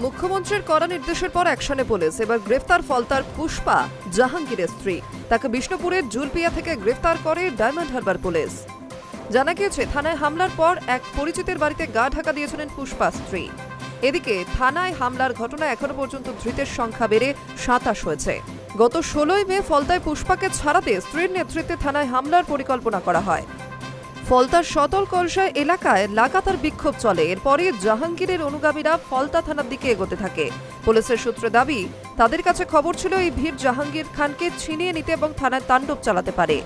মুখ্যমন্ত্রীর কড়া নির্দেশের পর অ্যাকশনে পুলিশ। এবার গ্রেফতার ফলতার পুষ্পা জাহাঙ্গীরের স্ত্রী। তাকে বিষ্ণুপুরের জুলপিয়া থেকে গ্রেফতার করে ডায়মন্ড হারবার পুলিশ। জানা গিয়েছে, থানায় হামলার পর এক পরিচিতের বাড়িতে গা ঢাকা দিয়েছিলেন পুষ্পা স্ত্রী। এদিকে থানায় হামলার ঘটনায় এখনো পর্যন্ত ধৃতের সংখ্যা বেড়ে 27 হয়েছে। গত 16 মে ফলতায় পুষ্পাকে ছাড়াতে স্ত্রীর নেতৃত্বে থানায় হামলার পরিকল্পনা করা হয়। ফলতার শতল কলসা এলাকায় লাগাতার বিক্ষোভ চলে। এরপরে জাহাঙ্গীরের অনুগামীরা ফলতা থানার দিকে এগোতে থাকে। পুলিশের সূত্রে দাবি, তাদের কাছে খবর ছিল এই ভিড় জাহাঙ্গীর খানকে ছিনিয়ে নিতে এবং থানায় তাণ্ডব চালাতে পারে।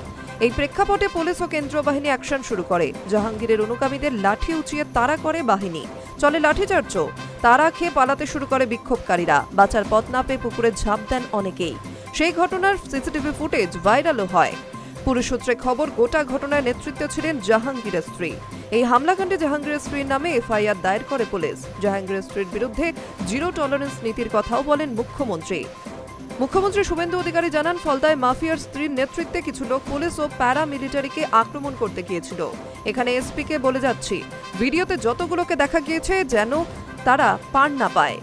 এই প্রেক্ষাপটে পুলিশ ও কেন্দ্রীয় বাহিনী অ্যাকশন শুরু করে। জাহাঙ্গীরের অনুগামীদের লাঠি উঁচিয়ে তাড়া করে বাহিনী। চলে লাঠিচার্জ। তাড়া খেয়ে পালাতে শুরু করে বিক্ষোভকারীরা। বাঁচার পথ না পেয়ে পুকুরে ঝাঁপ দেন অনেকেই। সেই ঘটনার সিসিটিভি ফুটেজ ভাইরালও হয়। পুলিশ সূত্রে খবর, গোটা ঘটনায় নেতৃত্বে ছিলেন জাহাঙ্গীরের স্ত্রী। এই হামলাকাণ্ডে জাহাঙ্গীরের স্ত্রীর নামে এফআইআর দায়ের করে পুলিশ। জাহাঙ্গীরের স্ত্রীর বিরুদ্ধে জিরো টলারেন্স নীতির কথাও বলেন মুখ্যমন্ত্রী। মুখ্যমন্ত্রী শুভেন্দু অধিকারী জানান, ফলতায় মাফিয়ার স্ত্রীর নেতৃত্বে কিছু লোক পুলিশ ও প্যারামিলিটারিকে আক্রমণ করতে গিয়েছিল। এখানে এসপিকে বলে যাচ্ছি, ভিডিওতে যতগুলোকে দেখা গিয়েছে যেন তারা পার না পায়,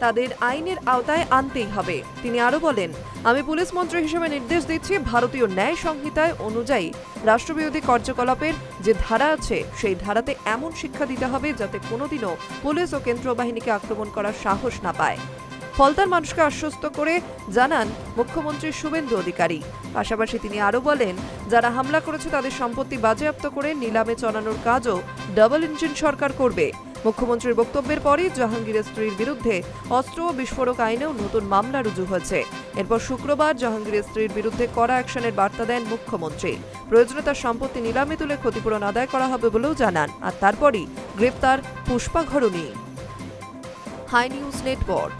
তাদের আইনের আওতায় আনতেই হবে। তিনি আরো বলেন, আমি পুলিশ মন্ত্রী হিসেবে নির্দেশ দিচ্ছি, ভারতীয় ন্যায় সংহিতায় অনুযায়ী রাষ্ট্রবিরোধী কার্যকলাপের যে ধারা আছে সেই ধারাতে এমন শিক্ষা দিতে হবে যাতে কোনোদিনও পুলিশ ও কেন্দ্রীয় বাহিনীকে আক্রমণ করার সাহস না পায়। ফলতার মানুষকে আশ্বস্ত করে জানান মুখ্যমন্ত্রী শুভেন্দু অধিকারী। পাশাপাশি তিনি আরো বলেন, যারা হামলা করেছে তাদের সম্পত্তি বাজেয়াপ্ত করে নিলামে চড়ানোর কাজও ডাবল ইঞ্জিন সরকার করবে। মুখ্যমন্ত্রীর বক্তব্যের পরই জাহাঙ্গীরের স্ত্রীর বিরুদ্ধে অস্ত্র ও বিস্ফোরক আইনেও নতুন মামলা রুজু হয়েছে। এরপর শুক্রবার জাহাঙ্গীরের স্ত্রীর বিরুদ্ধে কড়া অ্যাকশনের বার্তা দেন মুখ্যমন্ত্রী। প্রয়োজনে তার সম্পত্তি নিলামে তুলে ক্ষতিপূরণ আদায় করা হবে বলেও জানান। আর তারপরই গ্রেফতার পুষ্পা ঘরণী। Hi news network.